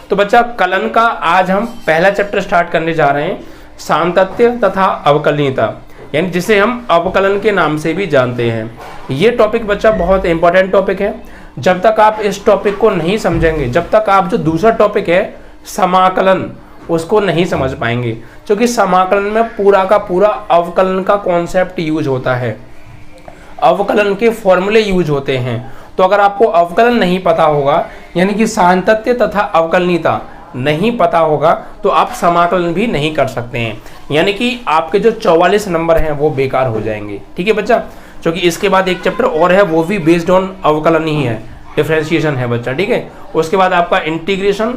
तो बच्चा कलन का आज हम पहला चैप्टर स्टार्ट करने जा रहे हैं, सातत्य तथा अवकलनीयता, यानी जिसे हम अवकलन के नाम से भी जानते हैं। ये टॉपिक बच्चा बहुत इंपॉर्टेंट टॉपिक है। जब तक आप इस टॉपिक को नहीं समझेंगे, जब तक आप जो दूसरा टॉपिक है समाकलन, उसको नहीं समझ पाएंगे, क्योंकि समाकलन में पूरा का पूरा अवकलन का कॉन्सेप्ट यूज होता है, अवकलन के फॉर्मूले यूज होते हैं। तो अगर आपको अवकलन नहीं पता होगा, यानी कि सातत्य तथा अवकलनीयता नहीं पता होगा, तो आप समाकलन भी नहीं कर सकते हैं, यानी कि आपके जो 44 नंबर हैं वो बेकार हो जाएंगे। ठीक है बच्चा, क्योंकि इसके बाद एक चैप्टर और है, वो भी बेस्ड ऑन अवकलन ही है, डिफरेंशिएशन है बच्चा। ठीक है, उसके बाद आपका इंटीग्रेशन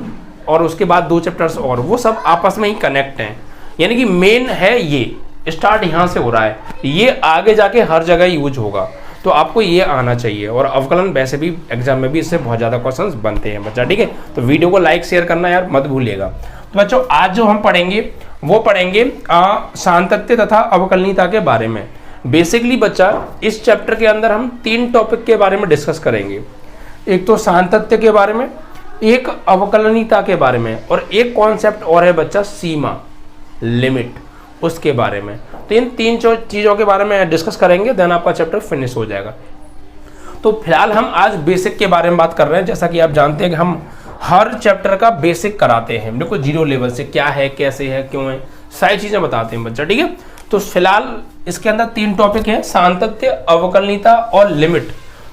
और उसके बाद 2 चैप्टर्स और, वो सब आपस में ही कनेक्ट हैं। यानी कि मेन है ये, स्टार्ट यहाँ से हो रहा है, ये आगे जाके हर जगह यूज होगा, तो आपको ये आना चाहिए। और अवकलन वैसे भी एग्जाम में भी इससे बहुत ज़्यादा क्वेश्चंस बनते हैं बच्चा। ठीक है, तो वीडियो को लाइक शेयर करना यार मत भूलिएगा। तो बच्चों आज जो हम पढ़ेंगे वो पढ़ेंगे सातत्य तथा अवकलनीयता के बारे में। बेसिकली बच्चा इस चैप्टर के अंदर हम 3 टॉपिक के बारे में डिस्कस करेंगे, एक तो सातत्य के बारे में, एक अवकलनीयता के बारे में, और एक कॉन्सेप्ट और है बच्चा सीमा, लिमिट, उसके बारे में। तो इन 3 चीज़ों के बारे में डिस्कस करेंगे, देन आपका चैप्टर फिनिश हो जाएगा। तो फिलहाल हम आज बेसिक के बारे में बात कर रहे हैं। जैसा कि आप जानते हैं कि हम हर चैप्टर का बेसिक कराते हैं, बिल्कुल 0 लेवल से, क्या है, कैसे है, क्यों है, सारी चीज़ें बताते हैं बच्चा। ठीक है, तो फिलहाल इसके अंदर 3 टॉपिक है, सातत्य, अवकलनीयता और लिमिट।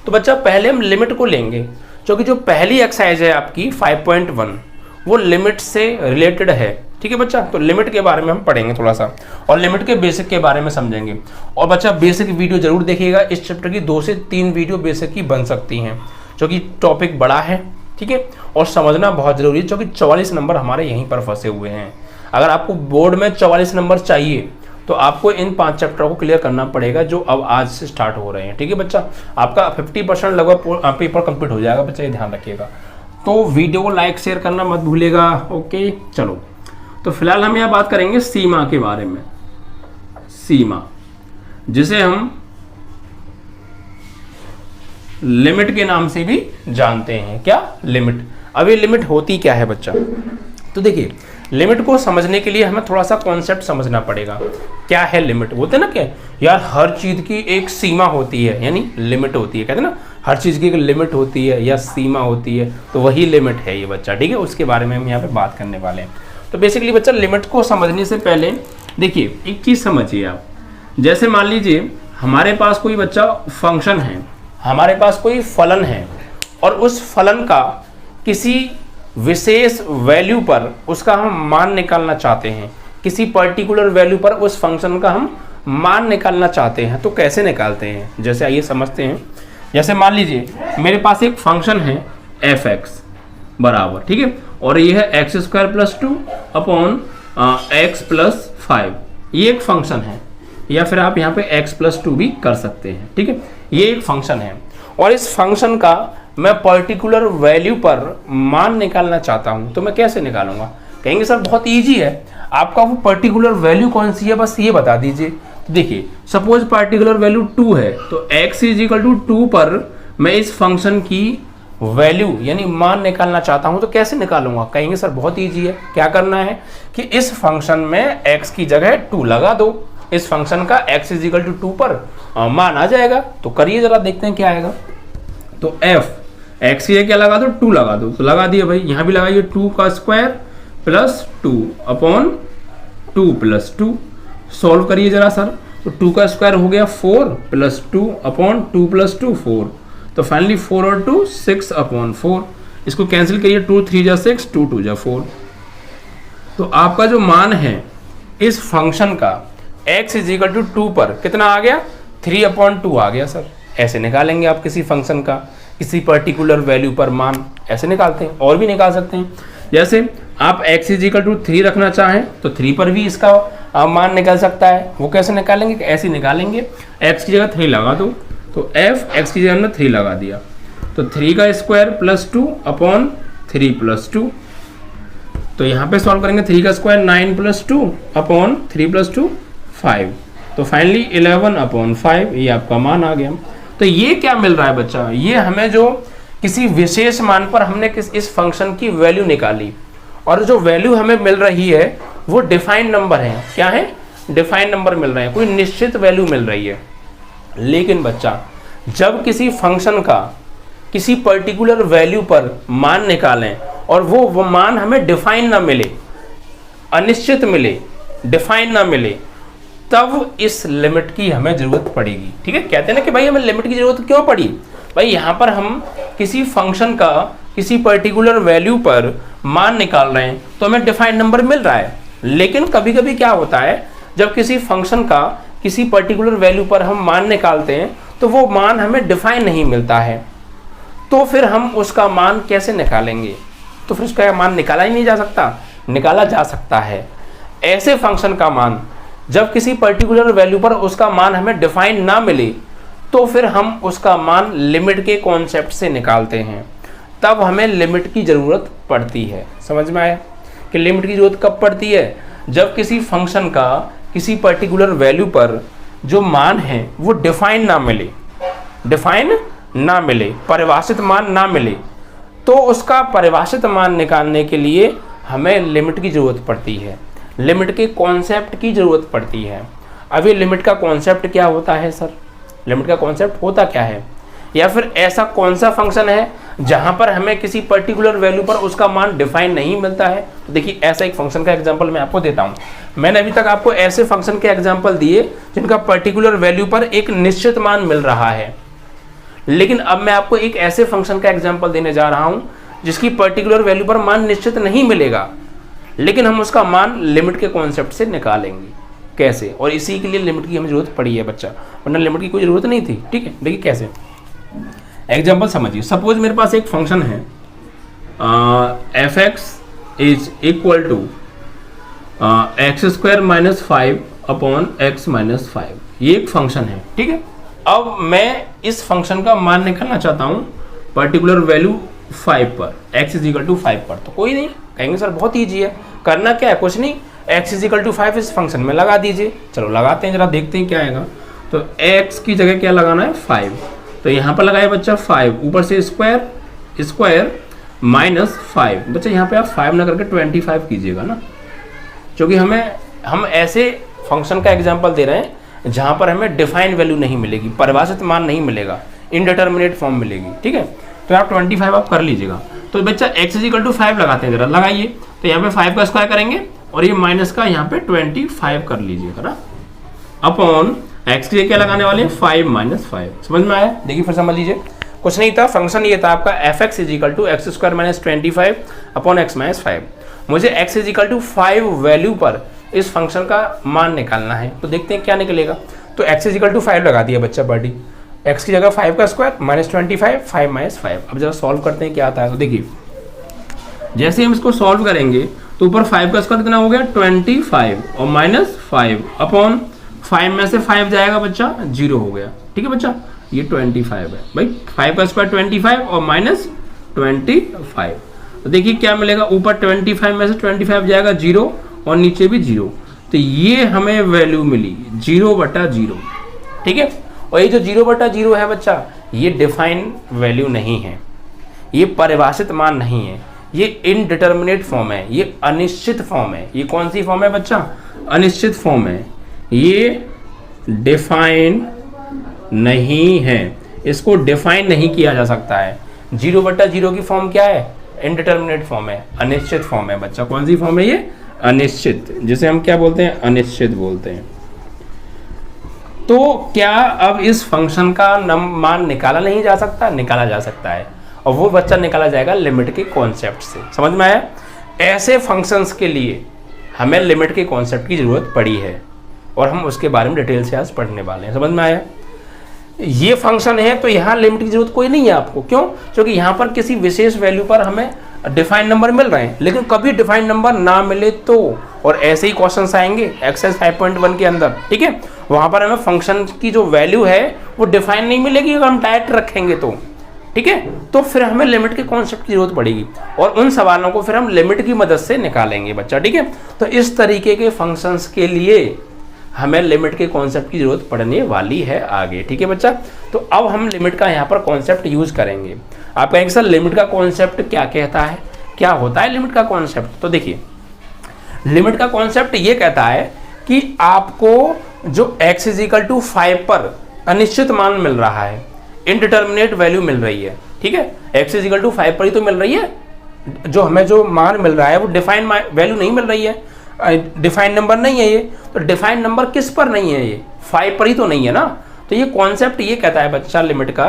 तो बच्चा पहले हम लिमिट को लेंगे, क्योंकि जो पहली एक्सरसाइज है आपकी 5.1 वो लिमिट से रिलेटेड है। ठीक है बच्चा, तो लिमिट के बारे में हम पढ़ेंगे थोड़ा सा, और लिमिट के बेसिक के बारे में समझेंगे। और बच्चा बेसिक वीडियो जरूर देखिएगा, इस चैप्टर की 2 से 3 वीडियो बेसिक की बन सकती हैं, क्योंकि टॉपिक बड़ा है। ठीक है, और समझना बहुत जरूरी है, क्योंकि 44 नंबर हमारे यहीं पर फंसे हुए हैं। अगर आपको बोर्ड में 44 नंबर चाहिए तो आपको इन 5 चैप्टरों को क्लियर करना पड़ेगा, जो अब आज से स्टार्ट हो रहे हैं। ठीक है बच्चा, आपका 50% लगभग पेपर कंप्लीट हो जाएगा बच्चा, ये ध्यान रखिएगा। तो वीडियो को लाइक शेयर करना मत भूलिएगा। ओके चलो, तो फिलहाल हम यहाँ बात करेंगे सीमा के बारे में। सीमा, जिसे हम लिमिट के नाम से भी जानते हैं। क्या लिमिट? अब ये लिमिट होती क्या है बच्चा? तो देखिए, लिमिट को समझने के लिए हमें थोड़ा सा कॉन्सेप्ट समझना पड़ेगा। क्या है लिमिट? बोलते हैं ना क्या यार, हर चीज की एक सीमा होती है, यानी लिमिट होती है। कहते हैं ना, हर चीज की एक लिमिट होती है या सीमा होती है, तो वही लिमिट है ये बच्चा। ठीक है, उसके बारे में हम यहाँ पे बात करने वाले हैं। तो बेसिकली बच्चा लिमिट को समझने से पहले देखिए एक चीज समझिए आप। जैसे मान लीजिए हमारे पास कोई बच्चा फंक्शन है, हमारे पास कोई फलन है, और उस फलन का किसी विशेष वैल्यू पर उसका हम मान निकालना चाहते हैं, किसी पर्टिकुलर वैल्यू पर उस फंक्शन का हम मान निकालना चाहते हैं। तो कैसे निकालते हैं, जैसे आइए समझते हैं। जैसे मान लीजिए मेरे पास एक फंक्शन है f(x) बराबर, ठीक है, और ये है x² + 2 अपॉन x + 5। ये एक फंक्शन है, या फिर आप यहाँ पे x + 2 भी कर सकते हैं। ठीक है, ये एक फंक्शन है, और इस फंक्शन का मैं पर्टिकुलर वैल्यू पर मान निकालना चाहता हूं, तो मैं कैसे निकालूंगा? कहेंगे सर बहुत इजी है, आपका वो पर्टिकुलर वैल्यू कौन सी है बस ये बता दीजिए। तो देखिए सपोज पर्टिकुलर वैल्यू 2 है, तो x = 2 पर मैं इस फंक्शन की वैल्यू यानी मान निकालना चाहता हूं, तो कैसे निकालूंगा? कहेंगे सर बहुत ईजी है। क्या करना है कि इस फंक्शन में x की जगह 2 लगा दो, इस फंक्शन का x = 2 पर मान आ जाएगा। तो करिए जरा, देखते हैं क्या आएगा। तो x की क्या लगा दो, 2 लगा दो, तो लगा दिए भाई। यहाँ भी लगाइए 2² + 2 अपॉन 2 + 2। सॉल्व करिए जरा सर, तो 2² हो गया 4 + 2 अपॉन 2 + 2 4। तो फाइनली 4 और 2 6 अपॉन 4। इसको कैंसिल करिए, 2 3 × 6 2 2 × 4। तो आपका जो मान है इस फंक्शन का x = 2 पर कितना आ गया? 3/2 आ गया सर। ऐसे निकालेंगे आप किसी फंक्शन का किसी पर्टिकुलर वैल्यू पर मान, ऐसे निकालते हैं। और भी निकाल सकते हैं, जैसे आप x = 3 रखना चाहें तो 3 पर भी इसका मान निकल सकता है। वो कैसे निकालेंगे? ऐसे निकालेंगे, x की जगह 3 लगा दो, तो f x की जगह हमने 3 लगा दिया, तो 3² + 2 अपॉन 3 + 2। तो यहाँ पे सॉल्व करेंगे, 3² 9 + 2 अपॉन 3 + 2 5। तो फाइनली 11/5 ये आपका मान आ गया। तो ये क्या मिल रहा है बच्चा? ये हमें जो किसी विशेष मान पर हमने इस फंक्शन की वैल्यू निकाली, और जो वैल्यू हमें मिल रही है वो डिफाइंड नंबर है। क्या है? डिफाइंड नंबर मिल रहे हैं, कोई निश्चित वैल्यू मिल रही है। लेकिन बच्चा जब किसी फंक्शन का किसी पर्टिकुलर वैल्यू पर मान निकालें और वो मान हमें डिफाइन ना मिले, अनिश्चित मिले, डिफाइन ना मिले, तब इस लिमिट की हमें जरूरत पड़ेगी। ठीक है, कहते हैं ना कि भाई हमें लिमिट की जरूरत क्यों पड़ी? भाई यहाँ पर हम किसी फंक्शन का किसी पर्टिकुलर वैल्यू पर मान निकाल रहे हैं तो हमें डिफाइंड नंबर मिल रहा है। लेकिन कभी कभी क्या होता है, जब किसी फंक्शन का किसी पर्टिकुलर वैल्यू पर हम मान निकालते हैं तो वो मान हमें डिफाइन नहीं मिलता है, तो फिर हम उसका मान कैसे निकालेंगे? तो फिर उसका मान निकाला ही नहीं जा सकता? निकाला जा सकता है। ऐसे फंक्शन का मान जब किसी पर्टिकुलर वैल्यू पर उसका मान हमें डिफाइन ना मिले तो फिर हम उसका मान लिमिट के कॉन्सेप्ट से निकालते हैं, तब हमें लिमिट की ज़रूरत पड़ती है। समझ में आया कि लिमिट की ज़रूरत कब पड़ती है? जब किसी फंक्शन का किसी पर्टिकुलर वैल्यू पर जो मान है वो डिफाइन ना मिले, डिफाइन ना मिले, परिभाषित मान ना मिले, तो उसका परिभाषित मान निकालने के लिए हमें लिमिट की ज़रूरत पड़ती है, लिमिट के कॉन्सेप्ट की ज़रूरत पड़ती है। अब ये लिमिट का कॉन्सेप्ट क्या होता है सर? लिमिट का कॉन्सेप्ट होता क्या है? या फिर ऐसा कौन सा फंक्शन है जहां पर हमें किसी पर्टिकुलर वैल्यू पर उसका मान डिफाइन नहीं मिलता है? तो देखिए ऐसा एक फंक्शन का एग्जांपल मैं आपको देता हूं। मैंने अभी तक आपको ऐसे फंक्शन के एग्जांपल दिए जिनका पर्टिकुलर वैल्यू पर एक निश्चित मान मिल रहा है, लेकिन अब मैं आपको एक ऐसे फंक्शन का एग्जांपल देने जा रहा हूं जिसकी पर्टिकुलर वैल्यू पर मान निश्चित नहीं मिलेगा, लेकिन हम उसका मान लिमिट के कॉन्सेप्ट से निकालेंगे। कैसे? और इसी के लिए लिमिट की हमें जरूरत पड़ी है बच्चा, वरना लिमिट की कोई जरूरत नहीं थी। ठीक है, देखिए कैसे एग्जांपल समझिए। सपोज मेरे पास एक फंक्शन है F X is equal to X square minus 5 upon X minus 5, ये एक फंक्शन है। ठीक है, अब मैं इस फंक्शन का मान निकालना चाहता हूँ पर्टिकुलर वैल्यू 5 पर, x इज इक्वल टू 5 पर। तो कोई नहीं, कहेंगे सर बहुत ईजी है, करना क्या है? कुछ नहीं, x इज इक्वल टू 5 इस फंक्शन में लगा दीजिए। चलो लगाते हैं, जरा देखते हैं क्या आएगा। तो x की जगह क्या लगाना है? 5। तो यहाँ पर लगाए बच्चा 5, ऊपर से स्क्वायर, स्क्वायर माइनस 5। बच्चा यहाँ पे आप 5 ना करके 25 कीजिएगा ना, क्योंकि हम ऐसे फंक्शन का एग्जाम्पल दे रहे हैं जहाँ पर हमें डिफाइंड वैल्यू नहीं मिलेगी, परिभाषित मान नहीं मिलेगा, इनडिटर्मिनेट फॉर्म मिलेगी। ठीक है, तो आप 25 आप कर लीजिएगा। तो बच्चा x इज इक्वल टू 5 लगाते हैं, जरा लगाइए। तो यहाँ पे 5 का स्क्वायर करेंगे और ये माइनस का यहाँ पे 25 कर लीजिएगा ना, अपॉन x के लिए क्या लगाने वाले हैं? 5 माइनस 5। समझ में आया? देखिए फिर समझ लीजिए, कुछ नहीं था, फंक्शन ये था आपका F X is equal to X square minus 25 upon X minus 5। मुझे x is equal to 5 value पर इस फंक्शन का मान निकालना है, तो देखते हैं क्या निकलेगा। तो x इज इक्वल टू 5 लगा दिया बच्चा पार्टी, x की जगह 5 का स्क्वायर माइनस 25, 5 माइनस 5। अब जरा सॉल्व करते हैं क्या आता है। तो देखिए जैसे हम इसको सॉल्व करेंगे तो ऊपर 5 का स्क्वायर कितना हो गया? 25 और माइनस 5 अपॉन 5 में से 5 जाएगा बच्चा, 0 हो गया। ठीक है बच्चा, ये 25 है भाई, 5 का स्क्वायर 25 और माइनस 25। तो देखिए क्या मिलेगा, ऊपर 25 में से 25 जाएगा 0 और नीचे भी 0, तो ये हमें वैल्यू मिली 0/0। ठीक है, और ये जो 0/0 है बच्चा, ये डिफाइन वैल्यू नहीं है, ये परिभाषित मान नहीं है, ये इनडिटर्मिनेट फॉर्म है, ये अनिश्चित फॉर्म है। ये कौन सी फॉर्म है बच्चा? अनिश्चित फॉर्म है, ये डिफाइन नहीं है, इसको डिफाइन नहीं किया जा सकता है। 0/0 की फॉर्म क्या है? इनडिटर्मिनेट फॉर्म है, अनिश्चित फॉर्म है बच्चा। कौन सी फॉर्म है ये? अनिश्चित, जिसे हम क्या बोलते हैं? अनिश्चित बोलते हैं। तो क्या अब इस फंक्शन का मान निकाला नहीं जा सकता? निकाला जा सकता है, और वो बच्चा निकाला जाएगा लिमिट के कॉन्सेप्ट से। समझ में आया? ऐसे फंक्शंस के लिए हमें लिमिट के कॉन्सेप्ट की जरूरत पड़ी है, और हम उसके बारे में डिटेल से आज पढ़ने वाले हैं। समझ में आया? ये फंक्शन है तो यहाँ लिमिट की जरूरत कोई नहीं है आपको। क्यों? क्योंकि यहाँ पर किसी विशेष वैल्यू पर हमें डिफाइंड नंबर मिल रहे हैं, लेकिन कभी डिफाइंड नंबर ना मिले तो, और ऐसे ही क्वेश्चंस आएंगे एक्सरसाइज 5.1 के अंदर। ठीक है, वहाँ पर हमें फंक्शन की जो वैल्यू है वो डिफाइन नहीं मिलेगी अगर हम डायरेक्ट रखेंगे तो। ठीक है, तो फिर हमें लिमिट के कॉन्सेप्ट की जरूरत पड़ेगी, और उन सवालों को फिर हम लिमिट की मदद से निकालेंगे बच्चा। ठीक है, तो इस तरीके के फंक्शंस के लिए हमें लिमिट के कॉन्सेप्ट की जरूरत पड़ने वाली है आगे। ठीक है बच्चा, तो अब हम लिमिट का यहाँ पर कॉन्सेप्ट यूज करेंगे। आप कहेंगे सर लिमिट का कॉन्सेप्ट क्या कहता है, क्या होता है लिमिट का कॉन्सेप्ट। तो देखिए लिमिट का कॉन्सेप्ट ये कहता है कि आपको जो x इजिकल टू 5 पर अनिश्चित मान मिल रहा है, इनडिटर्मिनेट वैल्यू मिल रही है, ठीक है, x इजिकल टू 5 पर ही तो मिल रही है, जो हमें जो मान मिल रहा है वो डिफाइन वैल्यू नहीं मिल रही है, डिफाइंड नंबर नहीं है ये। तो डिफाइंड नंबर किस पर नहीं है, ये 5 पर ही तो नहीं है ना। तो ये कॉन्सेप्ट ये कहता है बच्चा लिमिट का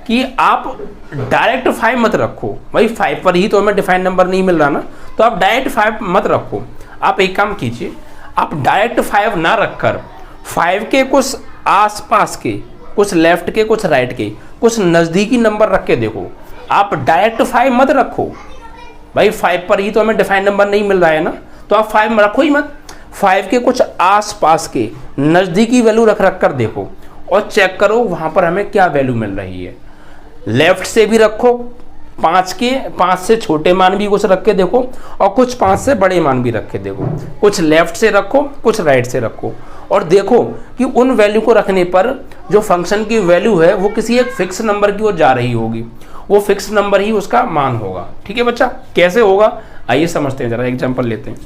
कि आप डायरेक्ट 5 मत रखो, भाई 5 पर ही तो हमें डिफाइंड नंबर नहीं मिल रहा ना, तो आप डायरेक्ट 5 मत रखो। आप एक काम कीजिए, आप डायरेक्ट 5 ना रखकर 5 के कुछ आसपास के, कुछ लेफ्ट के, कुछ राइट के, कुछ नज़दीकी नंबर रख के देखो। आप डायरेक्ट 5 मत रखो, भाई 5 पर ही तो हमें डिफाइंड नंबर नहीं मिल रहा है ना, तो आप 5 में रखो ही मत। 5 के कुछ आसपास के नज़दीकी वैल्यू रख कर देखो और चेक करो वहाँ पर हमें क्या वैल्यू मिल रही है। लेफ्ट से भी रखो, 5 से छोटे मान भी कुछ रख के देखो और कुछ 5 से बड़े मान भी रख के देखो। कुछ लेफ्ट से रखो, कुछ राइट से रखो और देखो कि उन वैल्यू को रखने पर जो फंक्शन की वैल्यू है वो किसी एक फिक्स नंबर की ओर जा रही होगी, वो फिक्स नंबर ही उसका मान होगा। ठीक है बच्चा, कैसे होगा आइए समझते हैं, जरा एग्जांपल लेते हैं।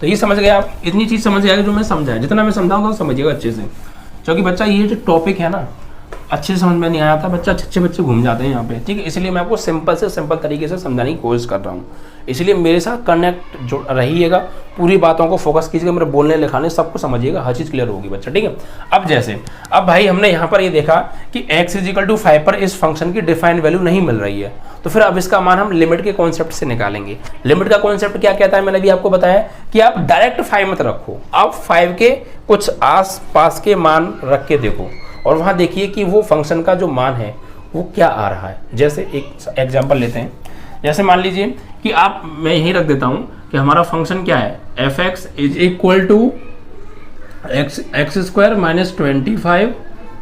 तो ये समझ गए आप, इतनी चीज़ समझ आएगी जो मैं समझाया, जितना मैं समझाऊंगा समझिएगा अच्छे से, क्योंकि बच्चा ये जो टॉपिक है ना अच्छे से समझ में नहीं आया था, बच्चा अच्छे बच्चे घूम जाते हैं यहाँ पे, ठीक है। इसलिए मैं आपको सिंपल से सिंपल तरीके से समझाने की कोशिश कर रहा हूँ, इसलिए मेरे साथ कनेक्ट जो रहिएगा, पूरी बातों को फोकस कीजिएगा, मेरे बोलने लिखाने सबको समझिएगा, हर चीज़ क्लियर होगी बच्चा, ठीक है। अब भाई हमने यहाँ पर ये देखा कि x इजिकल टू 5 पर इस फंक्शन की डिफाइंड वैल्यू नहीं मिल रही है, तो फिर अब इसका मान हम लिमिट के कॉन्सेप्ट से निकालेंगे। लिमिट का कॉन्सेप्ट क्या कहता है, मैंने भी आपको बताया कि आप डायरेक्ट 5 मत रखो, आप 5 के कुछ आस पास के मान रख के देखो और वहाँ देखिए कि वो फंक्शन का जो मान है वो क्या आ रहा है। जैसे एक एग्जांपल लेते हैं, जैसे मान लीजिए कि आप, मैं यही रख देता हूँ कि हमारा फंक्शन क्या है, f(x) is equal to X square minus 25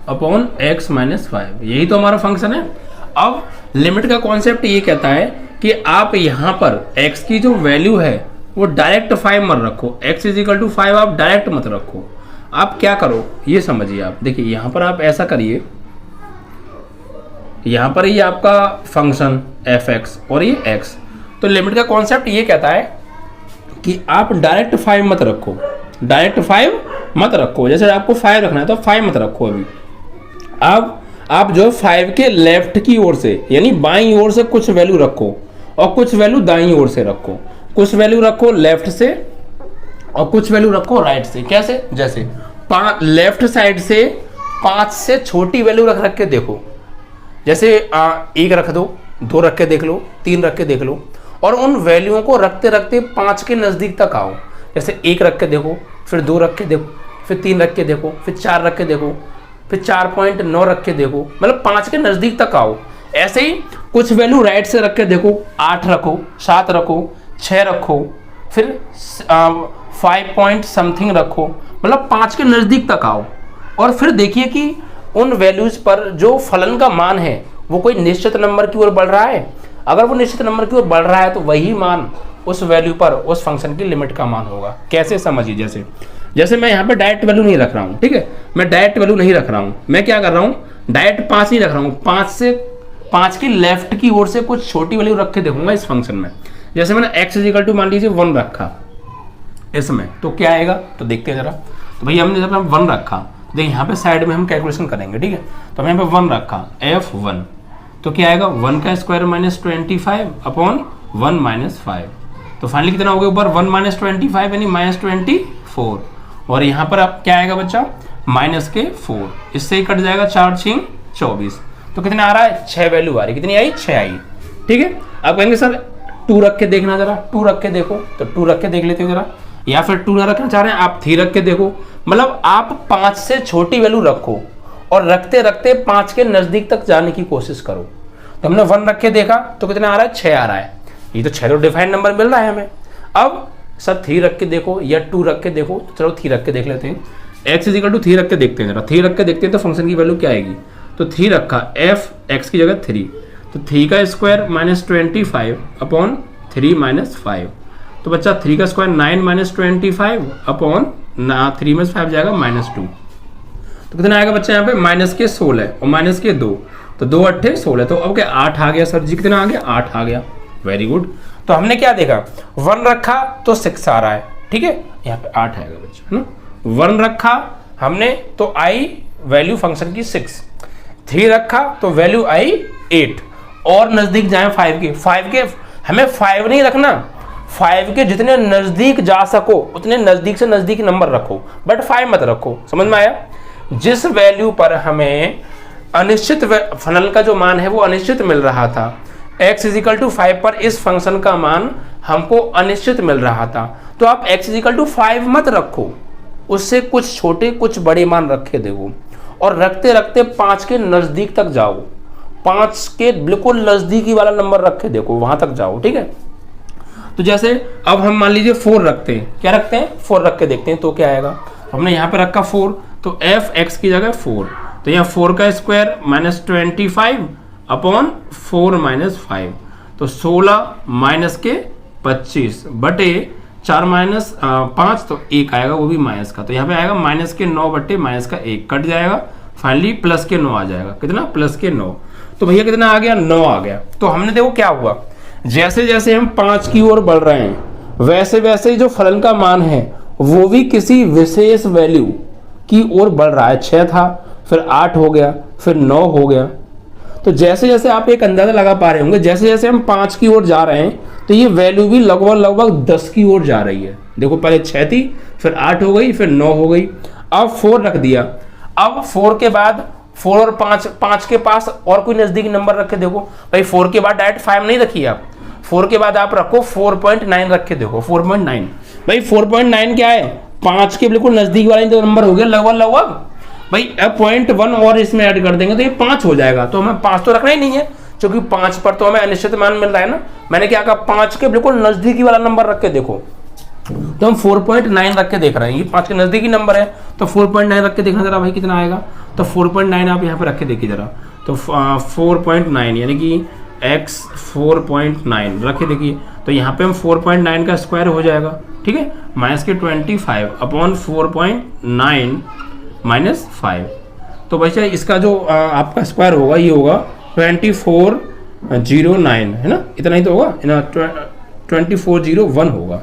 upon x minus 5, यही तो हमारा फंक्शन है। अब लिमिट का कॉन्सेप्ट ये कहता है कि आप यहाँ पर x की जो वैल्यू है वो डायरेक्ट 5 मत रखो, x इज इक्वल टू 5 आप डायरेक्ट मत रखो। आप क्या करो ये समझिए, आप देखिए यहाँ पर आप ऐसा करिए, यहाँ पर ये आपका फंक्शन f(x) और ये x, तो लिमिट का कॉन्सेप्ट ये कहता है कि आप डायरेक्ट 5 मत रखो, डायरेक्ट 5 मत रखो। जैसे आपको 5 रखना है तो 5 मत रखो, अभी आप जो 5 के लेफ्ट की ओर से यानी बाईं ओर से कुछ वैल्यू रखो और कुछ वैल्यू दाईं ओर से रखो, कुछ वैल्यू रखो लेफ्ट से और कुछ वैल्यू रखो राइट से। कैसे, जैसे लेफ्ट साइड से 5 से छोटी वैल्यू रख के देखो, जैसे 1 रख दो, 2 रख के देख लो, 3 रख के देख लो और उन वैल्यूओं को रखते रखते 5 के नज़दीक तक आओ। जैसे 1 रख के देखो, फिर 2 रख के देखो, फिर 3 रख के देखो, फिर 4 रख के देखो, फिर 4.9 रख के देखो, मतलब 5 के नज़दीक तक आओ। ऐसे ही कुछ वैल्यू राइट से रख के देखो, 8 रखो, 7 रखो, 6 रखो, फिर 5 पॉइंट समथिंग रखो, मतलब 5 के नज़दीक तक आओ और फिर देखिए कि उन वैल्यूज़ पर जो फलन का मान है वो कोई निश्चित नंबर की ओर बढ़ रहा है। अगर वो निश्चित नंबर की ओर बढ़ रहा है तो वही मान उस वैल्यू पर उस फंक्शन की लिमिट का मान होगा। कैसे, समझिए, जैसे मैं यहाँ पे डायरेक्ट वैल्यू नहीं रख रहा हूँ, ठीक है, मैं डायरेक्ट वैल्यू नहीं रख रहा हूँ, मैं क्या कर रहा हूँ, डायरेक्ट 5 नहीं रख रहा हूँ, 5 की लेफ्ट की ओर से कुछ छोटी वैल्यू रख के देखूंगा इस फंक्शन में। जैसे मैंने x इजिकल टू मान लीजिए 1 रखा इसमें, तो क्या आएगा, तो देखते हैं जरा। तो भैया हमने जब 1 रखा, देखिए यहाँ पे साइड में हम कैलकुलेशन करेंगे, ठीक है, तो हमने यहाँ पे 1 रखा f1, तो क्या आएगा 1 का स्क्वायर माइनस 25 अपॉन 1 माइनस 5, तो फाइनली कितना हो गया ऊपर 1 माइनस 25 यानी माइनस 24, और यहाँ पर आप क्या आएगा बच्चा माइनस के 4, इससे ही कट जाएगा 4 6 24, तो कितना आ रहा है 6 वैल्यू आ रही, कितनी आई 6 आई, ठीक है। आप कहेंगे सर 2 रख के देखना, जरा 2 रख के देखो, तो 2 रख के देख लेते हो जरा, या फिर 2 ना रखना चाह रहे हैं आप 3 रख के देखो, मतलब आप 5 से छोटी वैल्यू रखो और रखते रखते 5 के नज़दीक तक जाने की कोशिश करो। तो हमने 1 रख के देखा तो कितना आ रहा है 6 आ रहा है, ये तो 6 तो डिफाइंड नंबर मिल रहा है हमें। अब सर 3 रख के देखो या 2 रख के देखो, चलो 3 रख के देख लेते हैं, x इजिकल टू 3 रख के देखते हैं जरा, 3 रख के देखते हैं तो फंक्शन की वैल्यू क्या आएगी, तो 3 रखा f(x) की जगह 3, तो 3 का स्क्वायर माइनस 25 अपॉन 3 माइनस 5, तो बच्चा 3 का स्क्वायर 9 माइनस 25 अपॉन 3 में 5 जाएगा -2, तो कितना आएगा बच्चा यहाँ पे माइनस के 16 और माइनस के 2, तो 2 8 16, तो अब क्या 8 आ गया सर जी, कितना आ गया 8 आ गया, वेरी गुड। तो हमने क्या देखा, 1 रखा तो 6 आ रहा है, ठीक है, यहाँ पे 8 आएगा बच्चा, है ना। 1 रखा हमने तो आई वैल्यू फंक्शन की 6, 3 रखा तो वैल्यू आई 8, और नजदीक जाए 5 के हमें 5 नहीं रखना, 5 के जितने नजदीक जा सको उतने नजदीक से नजदीक नंबर रखो, बट 5 मत रखो। समझ में आया? जिस वैल्यू पर हमें अनिश्चित फलन का जो मान है वो अनिश्चित मिल रहा था, x = 5 पर इस फंक्शन का मान हमको अनिश्चित मिल रहा था, तो आप x = 5 मत रखो, उससे कुछ छोटे कुछ बड़े मान रखे देखो, और रखते रखते 5 के नजदीक तक जाओ, 5 के बिल्कुल नजदीकी वाला नंबर रखे देखो, वहां तक जाओ, ठीक है। तो जैसे अब हम मान लीजिए 4 रखते हैं, क्या रखते हैं, 4 रख के देखते हैं तो क्या आएगा। हमने यहाँ पे रखा 4, तो f(x) की जगह 4, तो यहाँ 4 का स्क्वायर -25 अपॉन 4 - 5, तो 16 माइनस के 25 बटे 4 - 5, तो 1 आएगा, वो भी माइनस का, तो यहाँ पे आएगा माइनस के 9 बटे माइनस का 1 कट जाएगा, फाइनली प्लस के 9 आ जाएगा। कितना? प्लस के 9। तो भैया कितना आ गया? 9 आ गया। तो हमने देखो क्या हुआ, जैसे जैसे हम 5 की ओर बढ़ रहे हैं वैसे वैसे जो फलन का मान है वो भी किसी विशेष वैल्यू की ओर बढ़ रहा है। 6 था, फिर 8 हो गया, फिर 9 हो गया। तो जैसे जैसे आप एक अंदाजा लगा पा रहे होंगे, जैसे जैसे हम 5 की ओर जा रहे हैं तो ये वैल्यू भी लगभग 10 की ओर जा रही है। देखो पहले 6 थी, फिर 8 हो गई, फिर 9 हो गई, अब 4 रख दिया। अब 4 के बाद 4 और 5 के पास और कोई नजदीकी नंबर रखे देखो भाई। 4 के बाद डायरेक्ट 5 नहीं रखिए आप, 4 के बाद आप रखो 4.9 रखे देखो, 4.9 भाई। 4.9 क्या है? 5 के बिल्कुल नजदीक वाला तो नंबर हो गया लगभग भाई। अब 0.1 और इसमें ऐड कर देंगे तो ये 5 हो जाएगा। तो हमें 5 तो रखना ही नहीं है, क्योंकि 5 पर तो हमें अनिश्चित मान मिल रहा है ना। मैंने क्या कहा, 5 के बिल्कुल नजदीकी वाला नंबर रख के देखो, तो हम 4.9 रख के देख रहे हैं, ये 5 के नजदीकी नंबर है, तो 4.9 रख के देखना जरा भाई कितना आएगा। तो 4.9 आप यहाँ पे रख के देखिए जरा, तो 4.9 यानी कि x 4.9 रख के देखिए, तो यहाँ पे हम 4.9 का स्क्वायर हो जाएगा, ठीक है, माइनस के 25 अपॉन 4.9 माइनस 5। तो बच्चा इसका जो आपका स्क्वायर होगा ये होगा 2409, है ना, इतना ही तो होगा ना, 2401 होगा,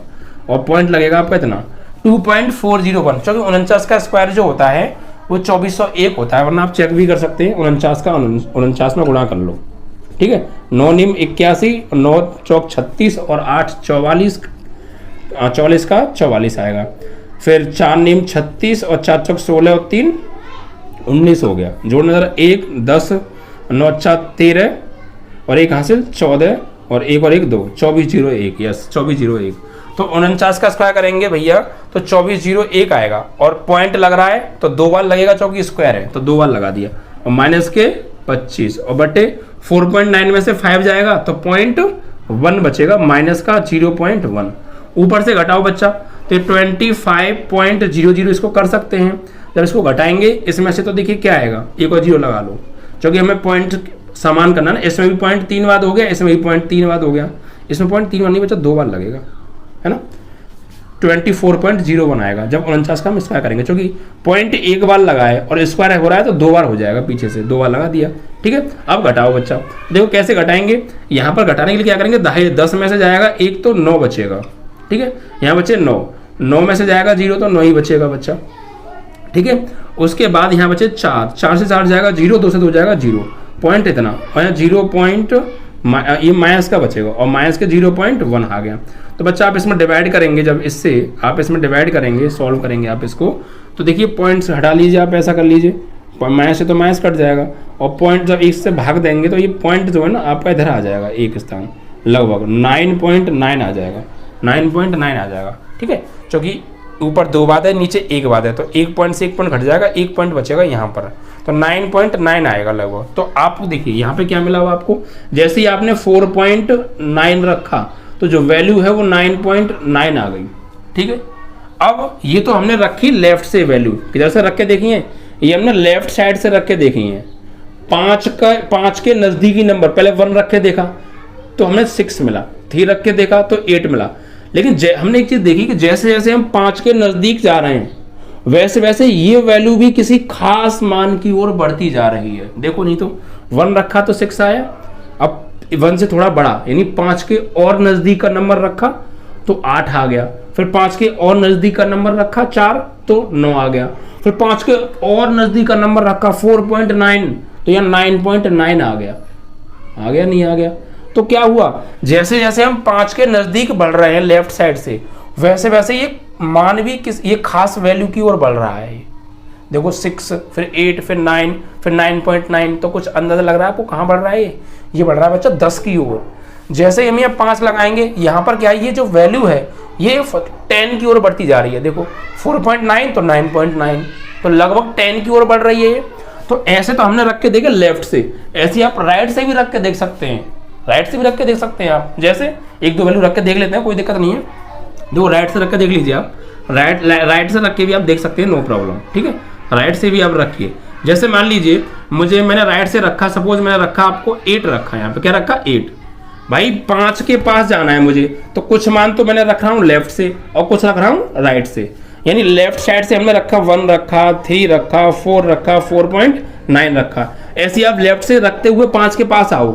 और पॉइंट लगेगा आपका इतना 2.401, क्योंकि 49 का स्क्वायर जो होता है वो 2401 होता है, वरना आप चेक भी कर सकते हैं, 49 का 49 में गुणा कर लो, ठीक है। 9 निम 81, 9 चौक 36 और 8 44, 44 का 44 आएगा। फिर 4 निम 36 और 4 चौक 16 और 3 19 हो गया। जोड़ना जरा, 1 10 9 4 13 और 1 हासिल 14 और 1 और 1 2, 2401, यस 2401। तो 49 का स्क्वायर करेंगे भैया तो 2401 आएगा, और पॉइंट लग रहा है तो 2 बार लगेगा, चौकी स्क्वायर है तो 2 बार लगा दिया, और माइनस के 25 और बटे 4.9 में से 5 जाएगा तो 0.1 बचेगा, माइनस का 0.1। ऊपर से घटाओ बच्चा, तो 25.00 इसको कर सकते हैं। जब इसको घटाएंगे इसमें से तो देखिए क्या आएगा, एक और 0 लगा लो, क्योंकि हमें पॉइंट समान करना ना। इसमें भी 0.3 बाद हो गया, इसमें भी 0.3 बाद हो गया, इसमें 0.3 नहीं बचा, 2 बार लगेगा, है ना। 24.01 आएगा जब 49 का हम स्क्वायर करेंगे, क्योंकि पॉइंट एक बार लगा है और स्क्वायर हो रहा है तो 2 बार हो जाएगा, पीछे से 2 बार लगा दिया, ठीक है। अब घटाओ बच्चा, देखो कैसे घटाएंगे। यहाँ पर घटाने के लिए क्या करेंगे, 10 में से जाएगा 1 तो 9 बचेगा, ठीक है। यहाँ बचे 9 में से जाएगा 0 तो 9 ही बचेगा बच्चा, ठीक है। उसके बाद यहाँ बचे 4 से 4 जाएगा 0, 2 से 2 जाएगा 0, पॉइंट इतना, और यहाँ 0. ये माइनस का बचेगा, और माइनस के 0.1 आ गया। तो बच्चा आप इसमें डिवाइड करेंगे, जब इससे आप इसमें डिवाइड करेंगे, सॉल्व करेंगे आप इसको, तो देखिए पॉइंट्स हटा लीजिए, आप ऐसा कर लीजिए, माइनस से तो माइनस कट जाएगा, और पॉइंट जब इससे भाग देंगे तो ये पॉइंट जो है ना आपका इधर आ जाएगा, एक स्थान लगभग 9.9 आ जाएगा, 9.9 आ जाएगा, ठीक है। क्योंकि ऊपर 2 बात है, नीचे 1 बात है, तो 1 पॉइंट से 1 पॉइंट घट जाएगा, 1 पॉइंट बचेगा यहाँ पर, तो 9.9 आएगा लगभग। तो आपको देखिए यहाँ पे क्या मिला हुआ आपको, जैसे ही आपने 4.9 रखा तो जो वैल्यू है वो 9.9 आ गई, ठीक है। अब ये तो हमने रखी लेफ्ट से वैल्यू, किधर से रख के देखी है, ये हमने लेफ्ट साइड से रख के देखी है। 5 के नजदीकी नंबर, पहले 1 रख के देखा तो हमें 6 मिला, 3 रख के देखा तो 8 मिला। लेकिन हमने एक चीज देखी कि जैसे जैसे हम 5 के नजदीक जा रहे हैं वैसे वैसे ये वैल्यू भी किसी खास मान की ओर बढ़ती जा रही है। देखो नहीं तो 1 रखा तो 6 आया, अब 1 से थोड़ा बड़ा, यानी 5 के और नजदीक का नंबर रखा तो 8 आ गया, फिर 5 के और नजदीक का नंबर रखा 4 तो 9 आ गया, फिर 5 के और नजदीक का नंबर रखा 4.9 तो यहाँ 9.9 आ गया नहीं आ गया। तो क्या हुआ, जैसे जैसे हम 5 के नजदीक बढ़ रहे हैं लेफ्ट साइड से, वैसे वैसे ये मान भी ये खास वैल्यू की ओर बढ़ रहा है। देखो 6 फिर 8 फिर 9 फिर 9.9, तो कुछ अंदाजा लग रहा है आपको कहाँ बढ़ रहा है, ये बढ़ रहा है बच्चा 10 की ओर। जैसे हम यहाँ 5 लगाएंगे, यहाँ पर क्या है, ये जो वैल्यू है ये 10 की ओर बढ़ती जा रही है। देखो 4.9 तो 9.9, तो लगभग 10 की ओर बढ़ रही है। तो ऐसे तो हमने रख के देखे लेफ्ट से, ऐसे आप राइट से भी रख के देख सकते हैं, राइट से भी रख के देख सकते हैं आप। जैसे 1-2 वैल्यू रख के देख लेते हैं, कोई दिक्कत नहीं है। देखो राइट से रख के देख लीजिए आप, राइट से रख के भी आप देख सकते हैं, नो प्रॉब्लम, ठीक है। राइट से भी आप रखिए। जैसे मान लीजिए मैंने राइट से रखा, सपोज मैंने रखा आपको 8 रखा, यहाँ पे क्या रखा 8, भाई 5 के पास जाना है मुझे, तो कुछ मान तो मैंने रख रहा हूँ लेफ्ट से और कुछ रख रहा हूँ राइट से। यानी लेफ्ट साइड से हमने रखा 1 रखा, 3 रखा, 4 रखा, 4.9 रखा। ऐसे आप लेफ्ट से रखते हुए 5 के पास आओ,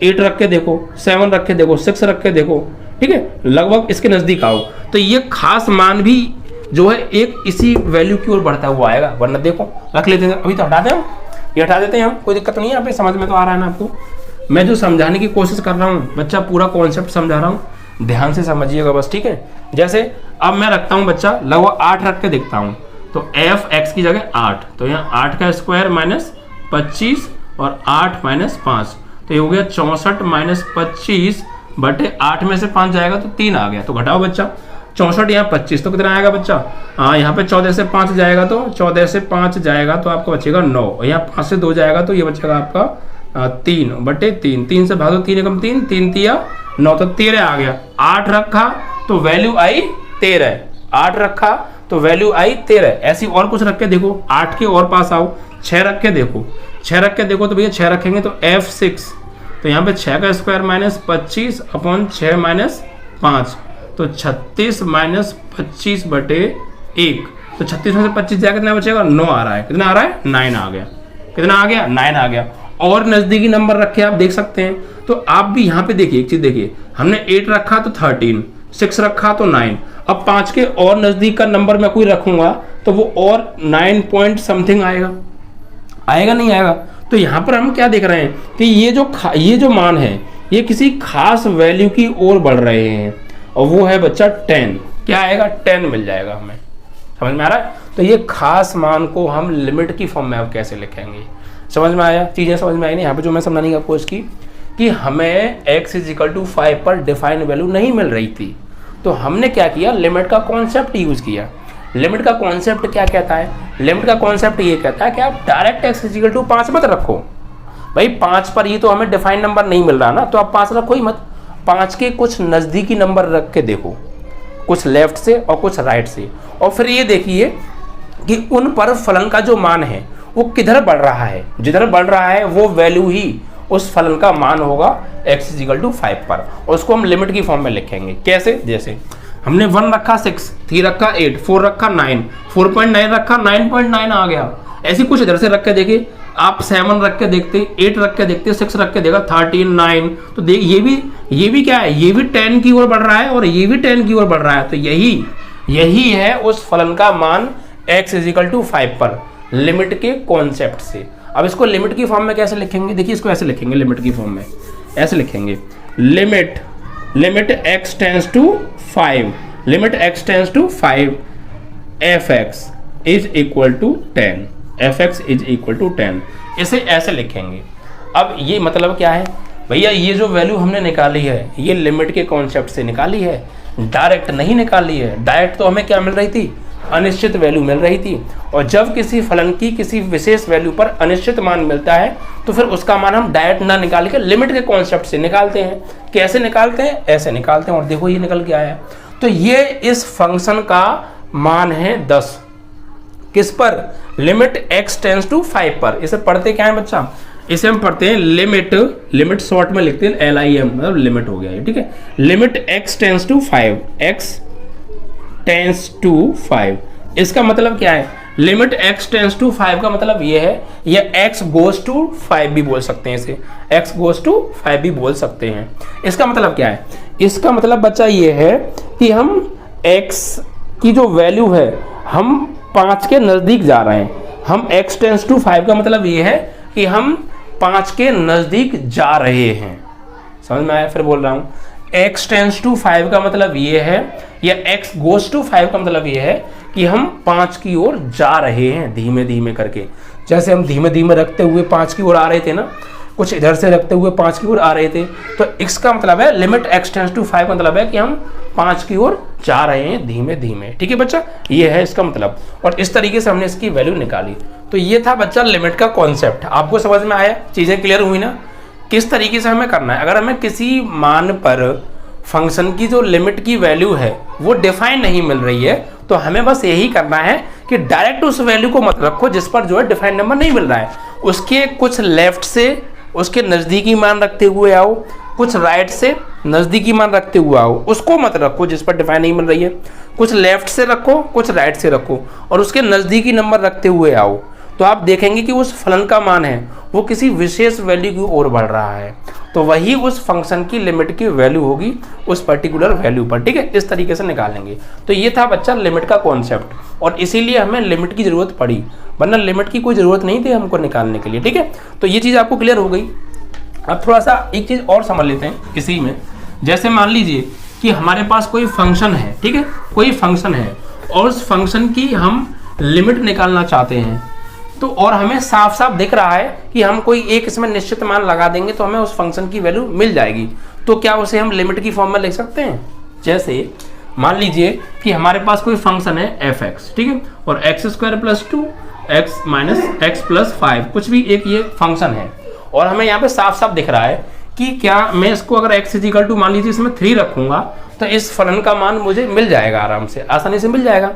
8 रख के देखो, 7 रख के देखो, 6 रख के देखो, ठीक है, लगभग इसके नजदीक आओ, तो ये खास मान भी जो है एक इसी वैल्यू की ओर बढ़ता हुआ आएगा। वरना देखो रख लेते हैं, अभी तो हटा दें हम, ये हटा देते हैं हम, कोई दिक्कत नहीं है। यहाँ पे समझ में तो आ रहा है ना आपको, मैं जो समझाने की कोशिश कर रहा हूँ बच्चा, पूरा कॉन्सेप्ट समझा रहा हूँ, ध्यान से समझिएगा बस, ठीक है। जैसे अब मैं रखता हूँ बच्चा लगभग 8 रख के देखता हूँ, तो एफ एक्स की जगह 8, तो यहाँ 8 का स्क्वायर माइनस 25 और 8 माइनस 5, तो ये हो गया 64 माइनस 25 बटे 8 में से 5 जाएगा तो 3 आ गया। तो घटाओ बच्चा, 64 यहाँ 25 तो कितना आएगा बच्चा, हाँ यहाँ पे 14 से 5 जाएगा, तो 14 से 5 जाएगा तो आपका बचेगा 9, और यहाँ 5 से 2 जाएगा तो ये बचेगा आपका 3 बटे 3, 3 से भागो 3 एकम 3, 3 तिया 9, तो 13 आ गया। 8 रखा तो वैल्यू आई 13, 8 रखा तो वैल्यू आई 13। ऐसी और कुछ रख के देखो, 8 के और पास आओ, 6 रख के देखो, 6 रख के देखो, तो भैया 6 रखेंगे तो F6, तो यहाँ पे 6 का स्क्वायर माइनस 25 अपॉन 6 माइनस 5, तो 36 माइनस 25 बटे 1, तो 36 में से 25 जाएगा कितना बचेगा, 9 आ रहा है, कितना आ रहा है 9 आ गया, कितना आ गया 9 आ गया। और नजदीकी नंबर रखे आप देख सकते हैं, तो आप भी यहाँ पे देखिए एक चीज देखिए, हमने 8 रखा तो 13, 6 रखा तो 9, अब 5 के और नजदीक का नंबर मैं कोई रखूंगा तो वो और 9 पॉइंट समथिंग आएगा, आएगा नहीं आएगा। तो यहाँ पर हम क्या देख रहे हैं कि ये जो मान है ये किसी खास वैल्यू की ओर बढ़ रहे हैं, और वो है बच्चा 10, क्या आएगा 10 मिल जाएगा हमें, समझ में आ रहा है। तो ये खास मान को हम लिमिट की फॉर्म में अब कैसे लिखेंगे, समझ में आया, चीजें समझ में आई नहीं। यहाँ पे जो मैं समझाने की कोशिश की कि हमें x = 5 पर डिफाइन वैल्यू नहीं मिल रही थी, तो हमने क्या किया, लिमिट का कॉन्सेप्ट यूज किया। लिमिट का कॉन्सेप्ट क्या कहता है, लिमिट का कॉन्सेप्ट ये कहता है कि आप डायरेक्ट x = 5 मत रखो, भाई 5 पर ये तो हमें डिफाइंड नंबर नहीं मिल रहा ना, तो आप 5 रखो ही मत, 5 के कुछ नज़दीकी नंबर रख के देखो, कुछ लेफ्ट से और कुछ राइट से, और फिर ये देखिए कि उन पर फलन का जो मान है वो किधर बढ़ रहा है, जिधर बढ़ रहा है वो वैल्यू ही उस फलन का मान होगा x = 5 पर, और उसको हम लिमिट की फॉर्म में लिखेंगे। कैसे, जैसे हमने 1 रखा 6, 3 रखा 8, 4 रखा 9, 4.9 रखा 9.9 आ गया। ऐसी कुछ इधर से रख के देखिए, आप 7 रख के देखते, 8 रख के देखते, 6 रख के देखा 13, 9, तो देख ये भी क्या है, ये भी 10 की ओर बढ़ रहा है और ये भी 10 की ओर बढ़ रहा है, तो यही है उस फलन का मान x = 5 पर लिमिट के कॉन्सेप्ट से। अब इसको लिमिट की फॉर्म में कैसे लिखेंगे, देखिए इसको ऐसे लिखेंगे, लिमिट की फॉर्म में ऐसे लिखेंगे, limit x tends to 5, limit x tends to 5 fx = 10, fx = 10, इसे ऐसे लिखेंगे। अब ये मतलब क्या है भैया, ये जो वैल्यू हमने निकाली है ये लिमिट के कॉन्सेप्ट से निकाली है, डायरेक्ट नहीं निकाली है। डायरेक्ट तो हमें क्या मिल रही थी, अनिश्चित वैल्यू मिल रही थी, और जब किसी फलन की किसी विशेष वैल्यू पर अनिश्चित मान मिलता है तो फिर उसका मान हम डायरेक्ट ना निकाल के लिमिट के कॉन्सेप्ट से निकालते हैं। कैसे निकालते हैं, ऐसे निकालते हैं, और देखो ये निकल के आया। तो ये इस फंक्शन का मान है 10, किस पर, लिमिट x टेंड्स टू 5 पर। इसे पढ़ते क्या है बच्चा, इसे हम पढ़ते हैं लिमिट शॉर्ट में लिखते हैं LIM, मतलब लिमिट हो गया ये, ठीक है। Limit x tends to 5, x tends to 5, इसका मतलब क्या है, लिमिट x टेंस टू 5 का मतलब ये है, या x गोज टू 5 भी बोल सकते हैं इसे, x गोज टू 5 भी बोल सकते हैं। इसका मतलब क्या है? इसका मतलब बच्चा ये है कि हम x की जो वैल्यू है हम 5 के नज़दीक जा रहे हैं। हम x टेंस टू 5 का मतलब ये है कि हम 5 के नज़दीक जा रहे हैं। समझ में आया? फिर बोल रहा हूँ, x टेंस टू 5 का मतलब ये है, या x गोज टू 5 का मतलब ये है कि हम 5 की ओर जा रहे हैं धीमे धीमे करके। जैसे हम धीमे धीमे रखते हुए 5 की ओर आ रहे थे ना, कुछ इधर से रखते हुए 5 की ओर आ रहे थे, तो इसका मतलब है लिमिट x टेंस टू 5 का मतलब है कि हम 5 की ओर जा रहे हैं धीमे धीमे। ठीक है बच्चा, ये है इसका मतलब। और इस तरीके से हमने इसकी वैल्यू निकाली। तो ये था बच्चा लिमिट का कॉन्सेप्ट। आपको समझ में आया? चीज़ें क्लियर हुई ना, किस तरीके से हमें करना है। अगर हमें किसी मान पर फंक्शन की जो लिमिट की वैल्यू है वो डिफाइन नहीं मिल रही है, तो हमें बस यही करना है कि डायरेक्ट उस वैल्यू को मत रखो जिस पर जो है डिफाइन नंबर नहीं मिल रहा है, उसके कुछ लेफ्ट से उसके नज़दीकी मान रखते हुए आओ, कुछ राइट से नज़दीकी मान रखते हुए आओ। उसको मत रखो जिस पर डिफाइन नहीं मिल रही है, कुछ लेफ्ट से रखो, कुछ राइट से रखो, और उसके नज़दीकी नंबर रखते हुए आओ। तो आप देखेंगे कि उस फलन का मान है वो किसी विशेष वैल्यू की ओर बढ़ रहा है, तो वही उस फंक्शन की लिमिट की वैल्यू होगी उस पर्टिकुलर वैल्यू पर। ठीक है, इस तरीके से निकालेंगे। तो ये था बच्चा लिमिट का कॉन्सेप्ट, और इसीलिए हमें लिमिट की ज़रूरत पड़ी, वरना लिमिट की कोई ज़रूरत नहीं थी हमको निकालने के लिए। ठीक है, तो ये चीज़ आपको क्लियर हो गई। अब थोड़ा सा एक चीज़ और समझ लेते हैं इसी में। जैसे मान लीजिए कि हमारे पास कोई फंक्शन है, ठीक है, कोई फंक्शन है और उस फंक्शन की हम लिमिट निकालना चाहते हैं, तो और हमें साफ साफ दिख रहा है कि हम कोई एक इसमें निश्चित मान लगा देंगे तो हमें उस फंक्शन की वैल्यू मिल जाएगी, तो क्या उसे हम लिमिट की फॉर्म में लिख सकते हैं? जैसे मान लीजिए कि हमारे पास कोई फंक्शन है fx, ठीक है, और x² + 2 x - x + 5 कुछ भी एक ये फंक्शन है, और हमें यहाँ पे साफ साफ दिख रहा है कि क्या मैं इसको अगर x = मान लीजिए इसमें 3 रखूंगा तो इस फलन का मान मुझे मिल जाएगा, आराम से आसानी से मिल जाएगा।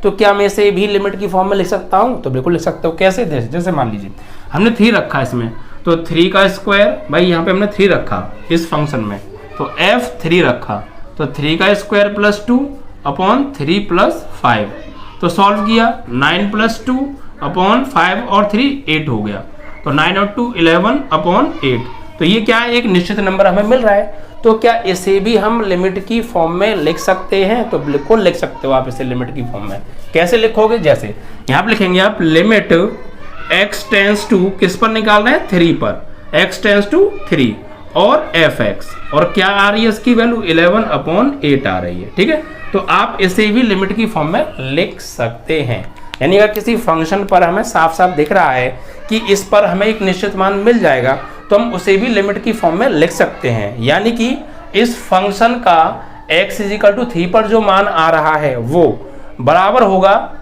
तो क्या मैं इसे भी लिमिट की फॉर्म में लिख सकता हूँ? तो बिल्कुल लिख सकते हो। कैसे? जैसे मान लीजिए हमने 3 रखा इसमें, तो 3 का स्क्वायर, भाई यहाँ पे हमने 3 रखा इस फंक्शन में, तो f3 रखा, तो 3 का स्क्वायर + 2 अपॉन 3 + 5, तो सॉल्व किया 9 + 2 अपॉन 5 और 3 8 हो गया, तो 9 और 2 11 अपॉन 8। तो ये क्या है? एक निश्चित नंबर हमें मिल रहा है। तो क्या इसे भी हम लिमिट की फॉर्म में लिख सकते हैं? तो बिल्कुल लिख सकते हो आप इसे लिमिट की फॉर्म में। कैसे लिखोगे? जैसे यहाँ पे लिखेंगे आप लिमिट x टेंस टू किस पर निकाल रहे हैं? 3 पर, x टेंस टू 3 और fx, और क्या आ रही है इसकी वैल्यू? 11 अपॉन 8 आ रही है। ठीक है, तो आप इसे भी लिमिट की फॉर्म में लिख सकते हैं। यानी अगर किसी फंक्शन पर हमें साफ साफ दिख रहा है कि इस पर हमें एक निश्चित मान मिल जाएगा, तो हम उसे भी लिमिट की फॉर्म में लिख सकते हैं। यानी कि इस फंक्शन का x = 3 पर जो मान आ रहा है वो बराबर होगा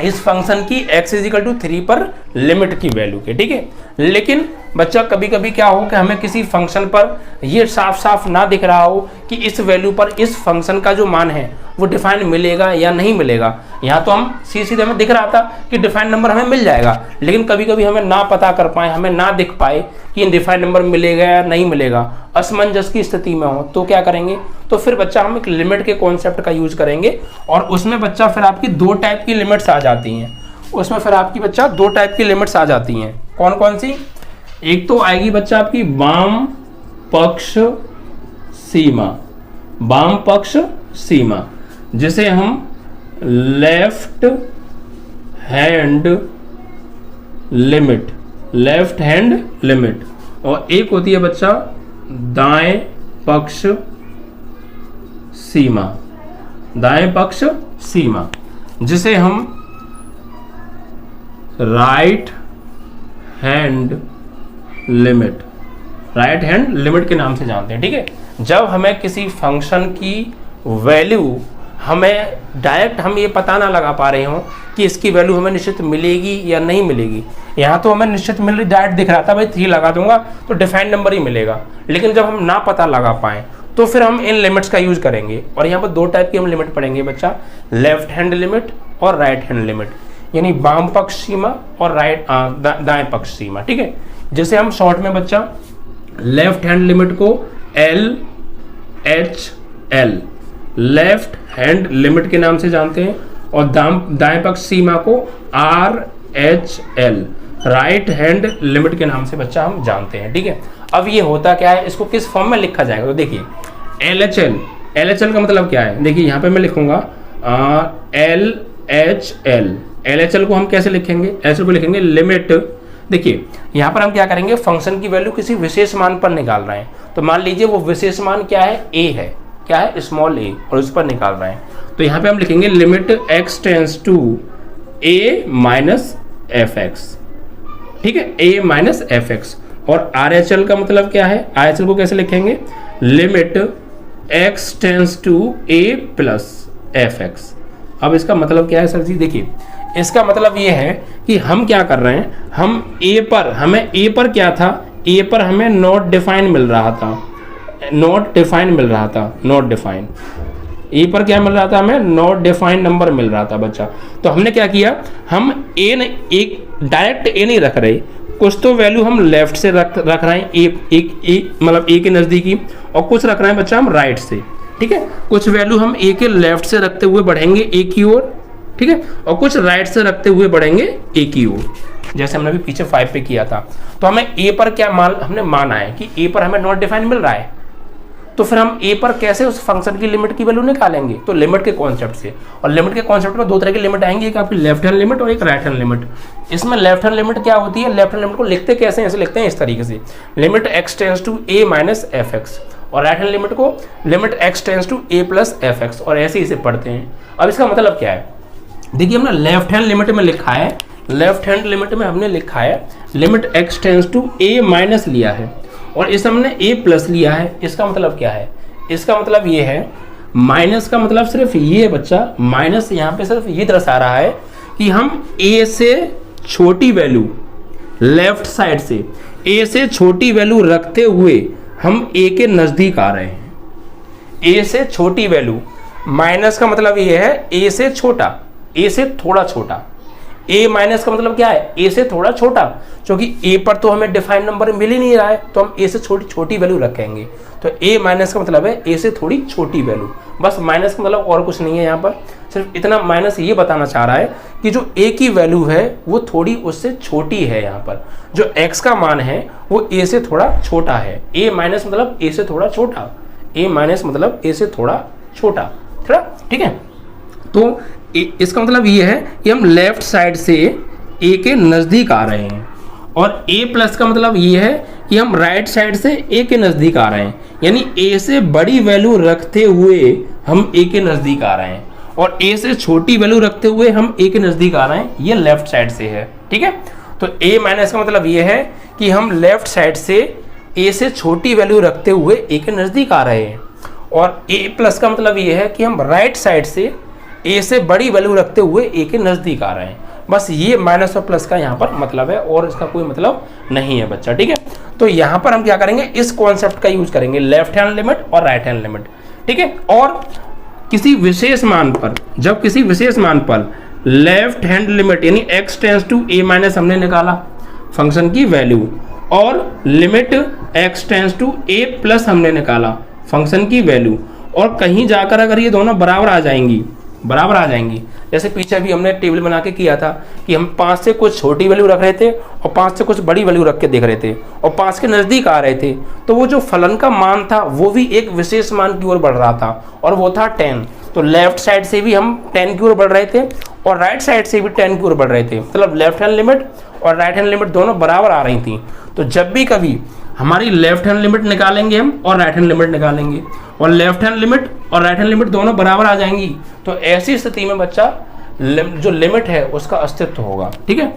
इस फंक्शन की x = 3 पर लिमिट की वैल्यू के। ठीक है, लेकिन बच्चा कभी कभी क्या हो कि हमें किसी फंक्शन पर ये साफ साफ ना दिख रहा हो कि इस वैल्यू पर इस फंक्शन का जो मान है वो डिफाइन मिलेगा या नहीं मिलेगा। यहाँ तो हम सीधे हमें दिख रहा था कि डिफाइन नंबर हमें मिल जाएगा, लेकिन कभी कभी हमें ना पता कर पाए, हमें ना दिख पाए कि डिफाइन नंबर मिलेगा या नहीं मिलेगा, असमंजस की स्थिति में हो, तो क्या करेंगे? तो फिर बच्चा हम एक लिमिट के कॉन्सेप्ट का यूज करेंगे, और उसमें बच्चा फिर आपकी 2 टाइप की लिमिट्स आ जाती हैं। उसमें फिर आपकी बच्चा 2 टाइप की लिमिट्स आ जाती हैं। कौन कौन सी? एक तो आएगी बच्चा आपकी वाम पक्ष सीमा, वाम पक्ष सीमा, जिसे हम left hand limit, left hand limit, और एक होती है बच्चा दाएं पक्ष सीमा, दाएं पक्ष सीमा, जिसे हम right hand limit, right hand limit के नाम से जानते हैं। ठीक है, जब हमें किसी फंक्शन की वैल्यू हमें डायरेक्ट हम ये पता ना लगा पा रहे हो कि इसकी वैल्यू हमें निश्चित मिलेगी या नहीं मिलेगी। यहाँ तो हमें निश्चित मिल रही, डायरेक्ट दिख रहा था भाई 3 लगा दूंगा तो डिफाइंड नंबर ही मिलेगा, लेकिन जब हम ना पता लगा पाएँ तो फिर हम इन लिमिट्स का यूज करेंगे। और यहाँ पर 2 टाइप की हम लिमिट पढ़ेंगे बच्चा, लेफ्ट हैंड लिमिट और राइट हैंड लिमिट, यानी वाम पक्ष सीमा और दाएं पक्ष सीमा। ठीक है, जैसे हम शॉर्ट में बच्चा लेफ्ट हैंड लिमिट को LHL लेफ्ट हैंड लिमिट के नाम से जानते हैं, और दाएं पक्ष सीमा को RHL राइट हैंड लिमिट के नाम से बच्चा हम जानते हैं। ठीक है, अब ये होता क्या है, इसको किस फॉर्म में लिखा जाएगा, तो देखिए LHL का मतलब क्या है, देखिए यहाँ पे मैं लिखूंगा LHL को हम कैसे लिखेंगे, LHL को लिखेंगे लिमिट। देखिए यहाँ पर हम क्या करेंगे, फंक्शन की वैल्यू किसी विशेष मान पर निकाल रहे हैं, तो मान लीजिए वो विशेष मान क्या है, a है, क्या है, स्मॉल a, और उस पर निकाल रहे हैं, तो यहाँ पे हम लिखेंगे limit x tends to a minus fx। ठीक है, a माइनस fx। और RHL का मतलब क्या है, RHL को कैसे लिखेंगे, limit x tends to a plus fx। अब इसका मतलब क्या है सर जी, देखिए इसका मतलब ये है कि हम क्या कर रहे हैं, हम हमें a पर क्या था, a पर हमें नॉट डिफाइन मिल रहा था, नॉट डिफाइन ए पर क्या मिल रहा था, हमें नॉट डिफाइंड नंबर मिल रहा था बच्चा। तो हमने क्या किया, हम एक डायरेक्ट ए नहीं रख रहे, कुछ तो वैल्यू हम लेफ्ट से रख रहे हैं, मतलब ए के नज़दीकी, और कुछ रख रहे हैं बच्चा हम राइट से। ठीक है, कुछ वैल्यू हम ए के लेफ्ट से रखते हुए बढ़ेंगे ए की ओर, ठीक है, और कुछ राइट से रखते हुए बढ़ेंगे ए की ओर, जैसे हमने अभी पीछे 5 पे किया था। तो हमें ए पर क्या हमने माना है कि ए पर हमें नॉट डिफाइन मिल रहा है, तो फिर हम ए पर कैसे उस फंक्शन की लिमिट की वैल्यू निकालेंगे, तो लिमिट के कॉन्सेप्ट से। और लिमिट के कॉन्सेप्ट में 2 तरह की लिमिट आएंगी, एक आपकी लेफ्ट हैंड लिमिट और एक राइट हैंड लिमिट। इसमें लेफ्ट हैंड लिमिट क्या होती है, लेफ्ट हैंड लिमिट को लिखते कैसे हैं, ऐसे लिखते हैं इस तरीके से, limit x tends to a minus fx, और राइट हैंड लिमिट को limit x tends to a plus fx, और ऐसे इसे पढ़ते हैं। अब इसका मतलब क्या है, देखिए हमने लेफ्ट हैंड लिमिट में लिखा है, लेफ्ट हैंड लिमिट में हमने लिखा है limit x tends to a minus लिया है, और इस हमने a प्लस लिया है। इसका मतलब क्या है, इसका मतलब ये है, माइनस का मतलब सिर्फ ये है बच्चा, माइनस यहाँ पे सिर्फ ये दर्शा रहा है कि हम a से छोटी वैल्यू, लेफ्ट साइड से a से छोटी वैल्यू रखते हुए हम a के नज़दीक आ रहे हैं। a से छोटी वैल्यू, माइनस का मतलब ये है a से छोटा, a से थोड़ा छोटा, a माइनस का मतलब क्या है, a से थोड़ा छोटा, क्योंकि a पर तो हमें डिफाइंड नंबर मिल ही नहीं रहा है, तो हम a से छोटी वैल्यू रखेंगे। तो a माइनस का मतलब है a से थोड़ी छोटी वैल्यू, बस माइनस का मतलब और कुछ नहीं है। यहाँ पर सिर्फ इतना माइनस ये बताना चाह रहा है कि जो a की वैल्यू है वो थोड़ी उससे छोटी है। यहाँ पर जो x का मान है वो a से थोड़ा छोटा है, a माइनस मतलब a से थोड़ा छोटा, a माइनस मतलब a से थोड़ा छोटा, ठीक है। तो इसका मतलब ये है कि हम लेफ्ट साइड से a के नज़दीक आ रहे हैं, और a प्लस का मतलब ये है कि हम राइट साइड से a के नज़दीक आ रहे हैं, यानी a से बड़ी वैल्यू रखते हुए हम a के नज़दीक आ रहे हैं, और a से छोटी वैल्यू रखते हुए हम a के नज़दीक आ रहे हैं, ये लेफ्ट साइड से है। ठीक है, तो a माइनस का मतलब ये है कि हम लेफ्ट साइड से a से छोटी वैल्यू रखते हुए a के नज़दीक आ रहे हैं, और a प्लस का मतलब ये है कि हम राइट साइड से a से बड़ी वैल्यू रखते हुए a के नज़दीक आ रहे हैं। बस ये माइनस और प्लस का यहाँ पर मतलब है, और इसका कोई मतलब नहीं है बच्चा। ठीक है, तो यहाँ पर हम क्या करेंगे, इस कॉन्सेप्ट का यूज करेंगे, लेफ्ट हैंड लिमिट और राइट हैंड लिमिट। ठीक है, और किसी विशेष मान पर, जब किसी विशेष मान पर लेफ्ट हैंड लिमिट यानी x tends to a minus हमने निकाला फंक्शन की वैल्यू, और limit x tends to a plus हमने निकाला फंक्शन की वैल्यू, और कहीं जाकर अगर ये दोनों बराबर आ जाएंगी, जैसे पीछे भी हमने टेबल बना के किया था कि हम 5 से कुछ छोटी वैल्यू रख रहे थे और 5 से कुछ बड़ी वैल्यू रख के देख रहे थे, और 5 के नज़दीक आ रहे थे, तो वो जो फलन का मान था वो भी एक विशेष मान की ओर बढ़ रहा था, और वो था 10। तो लेफ्ट साइड से भी हम 10 की ओर बढ़ रहे थे, और राइट साइड से भी 10 की ओर बढ़ रहे थे, मतलब लेफ्ट हैंड लिमिट और राइट हैंड लिमिट दोनों बराबर आ रही थी। तो जब भी कभी हमारी लेफ्ट हैंड लिमिट निकालेंगे हम और राइट हैंड लिमिट निकालेंगे, और लेफ्ट हैंड लिमिट और राइट हैंड लिमिट दोनों बराबर आ जाएंगी, तो ऐसी स्थिति में बच्चा जो लिमिट है उसका अस्तित्व होगा। ठीक है,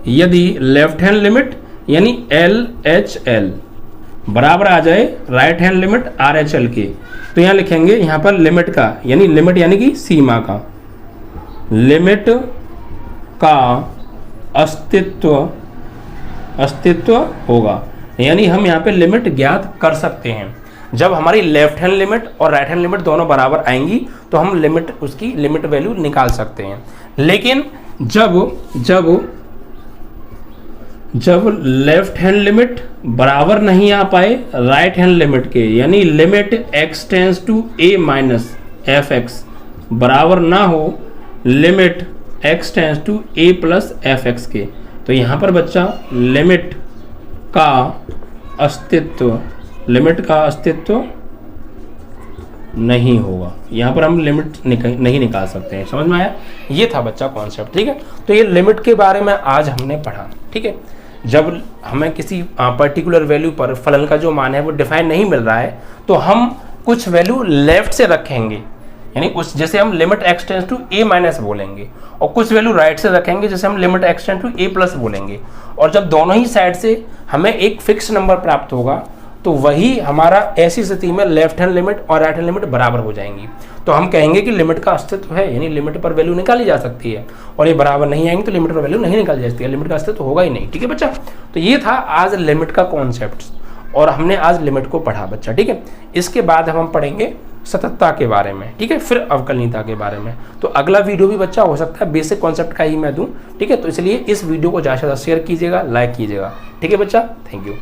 यदि लेफ्ट हैंड लिमिट यानी LHL बराबर आ जाए राइट हैंड लिमिट RHL के, तो यहाँ लिखेंगे, यहाँ पर लिमिट का यानी लिमिट यानी कि सीमा का, लिमिट का अस्तित्व होगा, यानी हम यहाँ पे लिमिट ज्ञात कर सकते हैं। जब हमारी लेफ्ट हैंड लिमिट और राइट हैंड लिमिट दोनों बराबर आएंगी तो हम लिमिट, उसकी लिमिट वैल्यू निकाल सकते हैं। लेकिन जब लेफ्ट हैंड लिमिट बराबर नहीं आ पाए राइट हैंड लिमिट के, यानी limit x tends to a minus fx बराबर ना हो limit x tends to a plus F X के, तो यहाँ पर बच्चा लिमिट का अस्तित्व नहीं होगा। यहाँ पर हम लिमिट नहीं निकाल सकते हैं। समझ में आया? ये था बच्चा कॉन्सेप्ट। ठीक है, तो ये लिमिट के बारे में आज हमने पढ़ा। ठीक है, जब हमें किसी पर्टिकुलर वैल्यू पर फलन का जो मान है वो डिफाइन नहीं मिल रहा है, तो हम कुछ वैल्यू लेफ्ट से रखेंगे, यानी उस जैसे हम limit x tends to a minus बोलेंगे, और कुछ वैल्यू राइट से रखेंगे जैसे हम limit x tends to a plus बोलेंगे। और जब दोनों ही साइड से हमें एक फिक्स नंबर प्राप्त होगा, तो वही हमारा ऐसी स्थिति में लेफ्ट हैंड लिमिट और राइट हैंड लिमिट बराबर हो जाएंगी। तो हम कहेंगे कि लिमिट का अस्तित्व है, यानी लिमिट पर वैल्यू निकाली जा सकती है, और ये बराबर नहीं आएंगे तो लिमिट पर वैल्यू नहीं निकाली जा सकती है, लिमिट का अस्तित्व होगा ही नहीं। ठीक है बच्चा, तो ये था आज लिमिट का कॉन्सेप्ट, और हमने आज लिमिट को पढ़ा बच्चा। ठीक है, इसके बाद हम पढ़ेंगे सततता के बारे में। ठीक है, फिर अवकलनीयता के बारे में। तो अगला वीडियो भी बच्चा हो सकता है बेसिक कॉन्सेप्ट का ही मैं दूं। ठीक है, तो इसलिए इस वीडियो को ज़्यादा से ज़्यादा शेयर कीजिएगा, लाइक कीजिएगा। ठीक है बच्चा, थैंक यू।